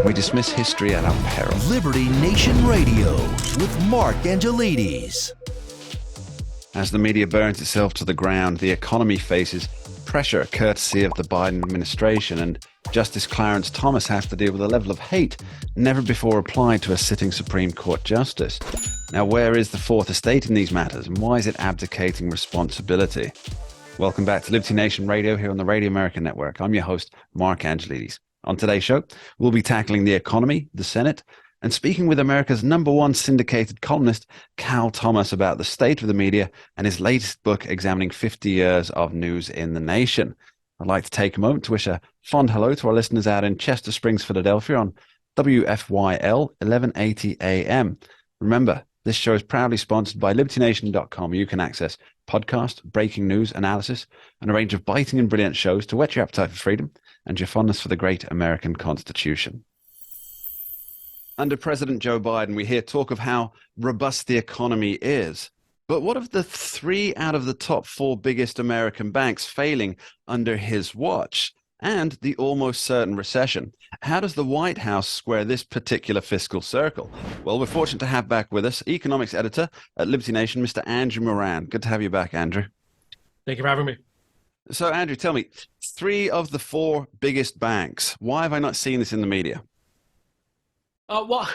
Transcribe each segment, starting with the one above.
We dismiss history at our peril. Liberty Nation Radio with Mark Angelides. As the media burns itself to the ground, the economy faces pressure courtesy of the Biden administration, and Justice Clarence Thomas has to deal with a level of hate never before applied to a sitting Supreme Court justice. Now, where is the Fourth Estate in these matters, and why is it abdicating responsibility? Welcome back to Liberty Nation Radio here on the Radio American Network. I'm your host, Mark Angelides. On today's show, we'll be tackling the economy, the Senate, and speaking with America's #1 syndicated columnist, Cal Thomas, about the state of the media and his latest book examining 50 years of news in the nation. I'd like to take a moment to wish a fond hello to our listeners out in Chester Springs, Philadelphia on WFYL 1180 AM. Remember, this show is proudly sponsored by LibertyNation.com. You can access podcast, breaking news, analysis, and a range of biting and brilliant shows to whet your appetite for freedom and your fondness for the great American Constitution. Under President Joe Biden, we hear talk of how robust the economy is. But what of the 3 out of the top 4 biggest American banks failing under his watch and the almost certain recession? How does the White House square this particular fiscal circle? Well, we're fortunate to have back with us economics editor at Liberty Nation, Mr. Andrew Moran. Good to have you back, Andrew. Thank you for having me. So, Andrew, tell me, 3 of the 4 biggest banks, why have I not seen this in the media? Well,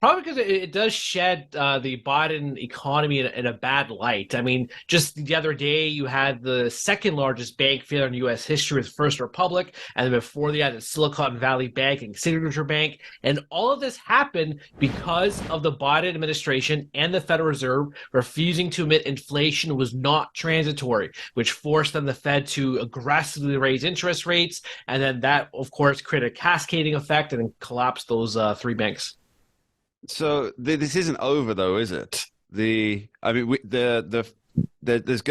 probably because it does shed the Biden economy in a bad light. I mean, just the other day, you had the second largest bank failure in U.S. history with First Republic, and then before that, the Silicon Valley Bank and Signature Bank. And all of this happened because of the Biden administration and the Federal Reserve refusing to admit inflation was not transitory, which forced then the Fed to aggressively raise interest rates. And then that, of course, created a cascading effect and then collapsed those 3 banks. So this isn't over, though, is it? There's going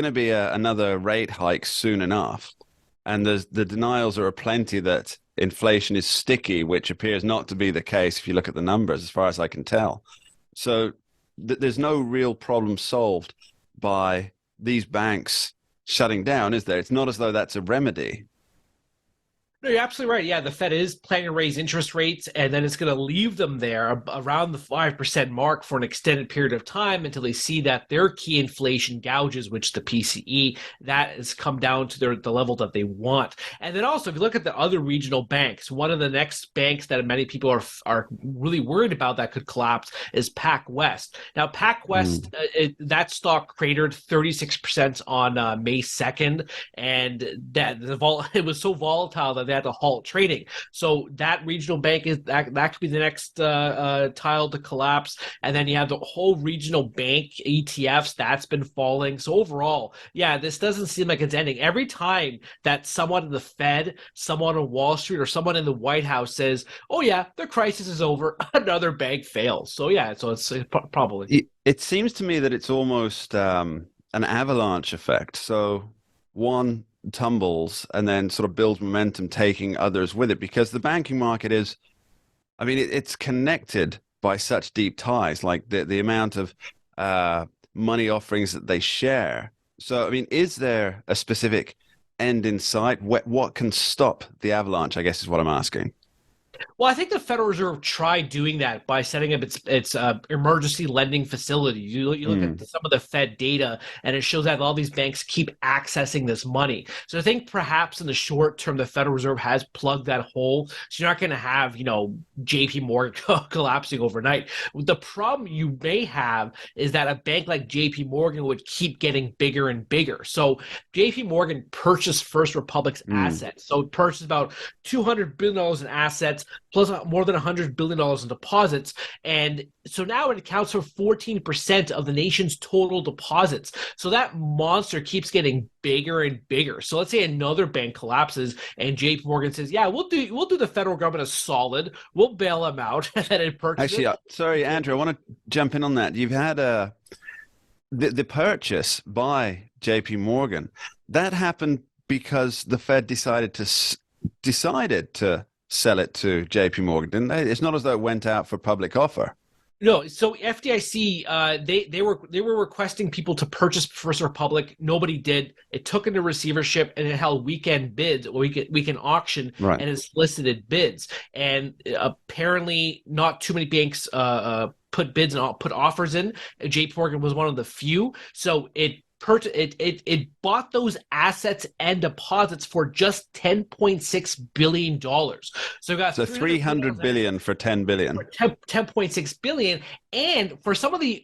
to be another rate hike soon enough, and the denials are aplenty that inflation is sticky, which appears not to be the case if you look at the numbers, as far as I can tell. So there's no real problem solved by these banks shutting down, is there? It's not as though that's a remedy. No, you're absolutely right. Yeah, the Fed is planning to raise interest rates, and then it's going to leave them there around the 5% mark for an extended period of time until they see that their key inflation gouges, which the PCE, that has come down to the level that they want. And then also, if you look at the other regional banks, one of the next banks that many people are really worried about that could collapse is PacWest. Now, PacWest, that stock cratered 36% on May 2nd, and it was so volatile that they had to halt trading. So that regional bank that could be the next tile to collapse. And then you have the whole regional bank ETFs that's been falling. So overall, yeah, this doesn't seem like it's ending. Every time that someone in the Fed, someone on Wall Street, or someone in the White House says, "Oh yeah, the crisis is over," another bank fails. So yeah, so it's probably. It seems to me that it's almost an avalanche effect. So one tumbles and then sort of builds momentum, taking others with it, because the banking market is, I mean, it's connected by such deep ties, like the amount of money offerings that they share. So, I mean, is there a specific end in sight? What can stop the avalanche, I guess, is what I'm asking. Well, I think the Federal Reserve tried doing that by setting up its emergency lending facility. You look at some of the Fed data, and it shows that all these banks keep accessing this money. So I think perhaps in the short term, the Federal Reserve has plugged that hole. So you're not going to have, J.P. Morgan collapsing overnight. The problem you may have is that a bank like J.P. Morgan would keep getting bigger and bigger. So J.P. Morgan purchased First Republic's assets. So it purchased about $200 billion in assets, plus more than $100 billion in deposits. And so now it accounts for 14% of the nation's total deposits. So that monster keeps getting bigger and bigger. So let's say another bank collapses and JP Morgan says, yeah, we'll do the federal government a solid. We'll bail them out. And then it purchases. Actually, sorry, Andrew, I want to jump in on that. You've had the purchase by JP Morgan. That happened because the Fed decided to sell it to JP Morgan, didn't they? It's not as though it went out for public offer. No, so FDIC, they were requesting people to purchase First Republic. Nobody did. It took into receivership and it held weekend bids or weekend auction Right. and it solicited bids. And apparently, not too many banks put bids and put offers in. JP Morgan was one of the few. So it bought those assets and deposits for just $10.6 billion. So we got So 300 billion for 10 billion. 10.6 billion. And for some of the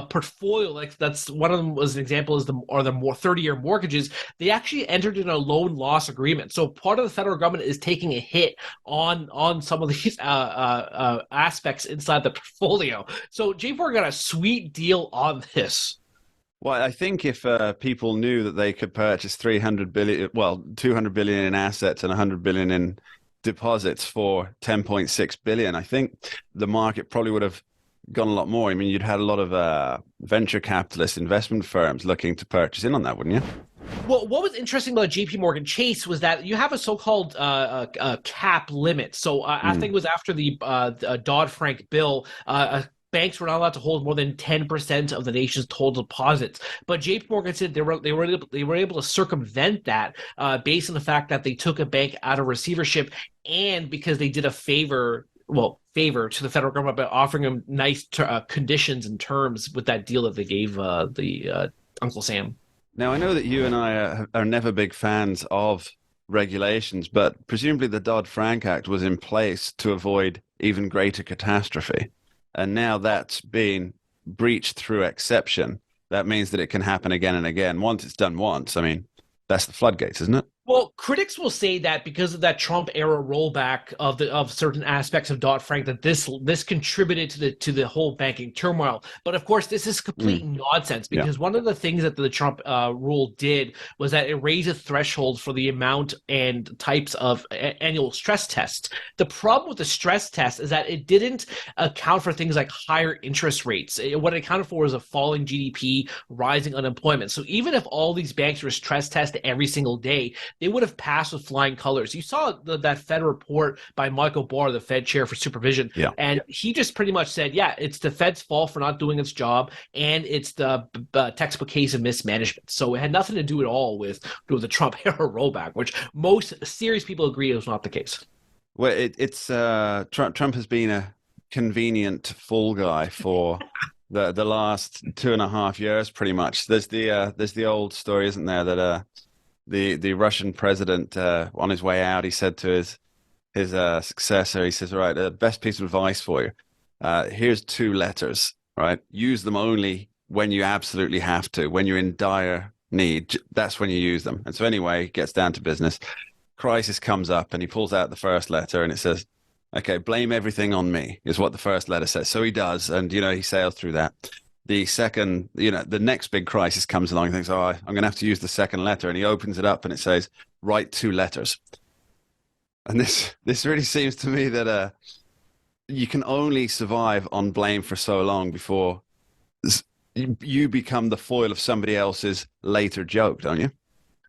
portfolio, like that's one of them was an example is the more 30-year mortgages, they actually entered in a loan loss agreement. So part of the federal government is taking a hit on some of these aspects inside the portfolio. So JP got a sweet deal on this. Well, I think if people knew that they could purchase 300 billion, well, 200 billion in assets and 100 billion in deposits for 10.6 billion, I think the market probably would have gone a lot more. I mean, you'd had a lot of venture capitalist investment firms looking to purchase in on that, wouldn't you? Well, what was interesting about JP Morgan Chase was that you have a so-called cap limit. So I think it was after the Dodd-Frank bill, banks were not allowed to hold more than 10% of the nation's total deposits. But JP Morgan said they were able to circumvent that based on the fact that they took a bank out of receivership and because they did a favor to the federal government by offering them nice conditions and terms with that deal that they gave the Uncle Sam. Now, I know that you and I are never big fans of regulations, but presumably the Dodd-Frank Act was in place to avoid even greater catastrophe. And now that's been breached through exception. That means that it can happen again and again. Once it's done once, I mean, that's the floodgates, isn't it? Well, critics will say that because of that Trump era rollback of certain aspects of Dodd-Frank, that this contributed to the whole banking turmoil. But of course, this is complete nonsense because one of the things that the Trump rule did was that it raised a threshold for the amount and types of annual stress tests. The problem with the stress test is that it didn't account for things like higher interest rates. What it accounted for was a falling GDP, rising unemployment. So even if all these banks were stress tested every single day, they would have passed with flying colors. You saw that Fed report by Michael Barr, the Fed chair for supervision, and he just pretty much said, yeah, it's the Fed's fault for not doing its job, and it's the textbook case of mismanagement. So it had nothing to do at all with the Trump era rollback, which most serious people agree was not the case. Well, it's Trump has been a convenient fall guy for the last 2.5 years, pretty much. There's the old story, isn't there, that the Russian president on his way out, he said to his successor, he says, all right, the best piece of advice for you. Here's 2 letters, right? Use them only when you absolutely have to, when you're in dire need. That's when you use them. And so anyway, he gets down to business. Crisis comes up and he pulls out the first letter and it says, okay, blame everything on me is what the first letter says. So he does. And, he sails through that. The second, the next big crisis comes along and thinks, oh, I'm going to have to use the second letter. And he opens it up and it says, write 2 letters. And this really seems to me that you can only survive on blame for so long before you become the foil of somebody else's later joke, don't you?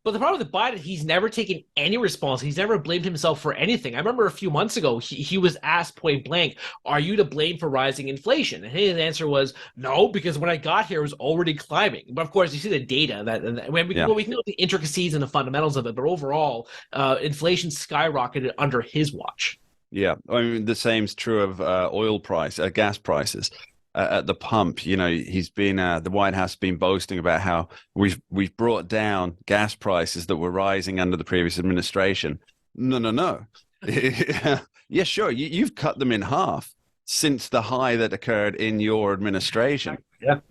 But the problem with Biden, he's never taken any response. He's never blamed himself for anything. I remember a few months ago, he was asked point blank, are you to blame for rising inflation? And his answer was, no, because when I got here, it was already climbing. But of course, you see the data that when we can know the intricacies and the fundamentals of it, but overall, inflation skyrocketed under his watch. Yeah, I mean, the same's true of gas prices. At the pump, he's been the White House has been boasting about how we've brought down gas prices that were rising under the previous administration. No. Yeah, sure. You've cut them in half since the high that occurred in your administration. Yeah.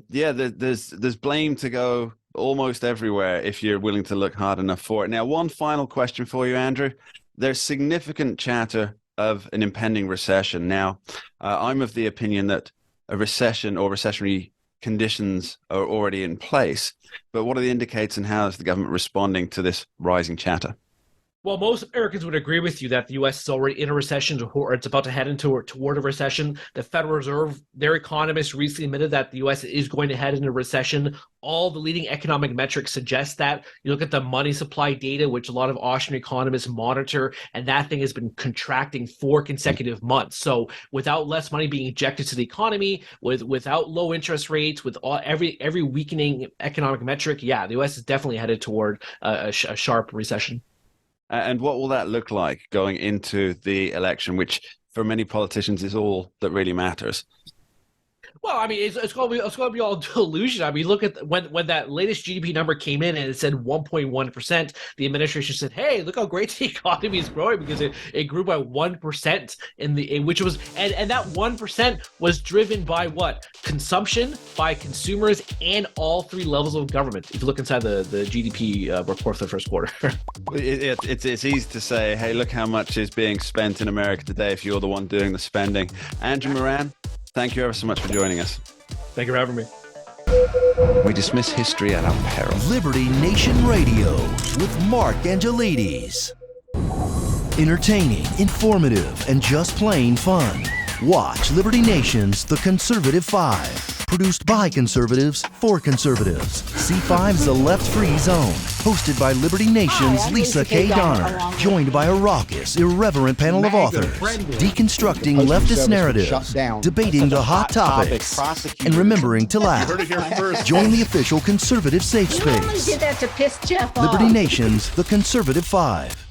There's blame to go almost everywhere if you're willing to look hard enough for it. Now, one final question for you, Andrew. There's significant chatter of an impending recession. Now, I'm of the opinion that a recession or recessionary conditions are already in place. But what are the indicators and how is the government responding to this rising chatter? Well, most Americans would agree with you that the U.S. is already in a recession, or it's about to head toward a recession. The Federal Reserve, their economists recently admitted that the U.S. is going to head into a recession. All the leading economic metrics suggest that. You look at the money supply data, which a lot of Austrian economists monitor, and that thing has been contracting 4 consecutive months. So without less money being injected to the economy, without low interest rates, with every weakening economic metric, yeah, the U.S. is definitely headed toward a sharp recession. And what will that look like going into the election, which for many politicians is all that really matters? Well, I mean, it's going to be all delusion. I mean, look at when that latest GDP number came in and it said 1.1%. The administration said, "Hey, look how great the economy is growing because it grew by 1% which was and that 1% was driven by what? Consumption by consumers and all 3 levels of government. If you look inside the GDP report for the first quarter." It's easy to say, "Hey, look how much is being spent in America today," if you're the one doing the spending. Andrew Moran, thank you ever so much for joining us. Thank you for having me. We dismiss history at our peril. Liberty Nation Radio with Mark Angelides. Entertaining, informative, and just plain fun. Watch Liberty Nation's The Conservative 5. Produced by conservatives for conservatives. C5's The Left Free Zone. Hosted by Liberty Nation's Lisa K. Donner. Joined by a raucous, irreverent panel of authors. Deconstructing leftist narratives. Debating the hot topics. And remembering to laugh. Join the official conservative safe You only space. did that to piss Jeff off. Liberty Nation's The Conservative 5.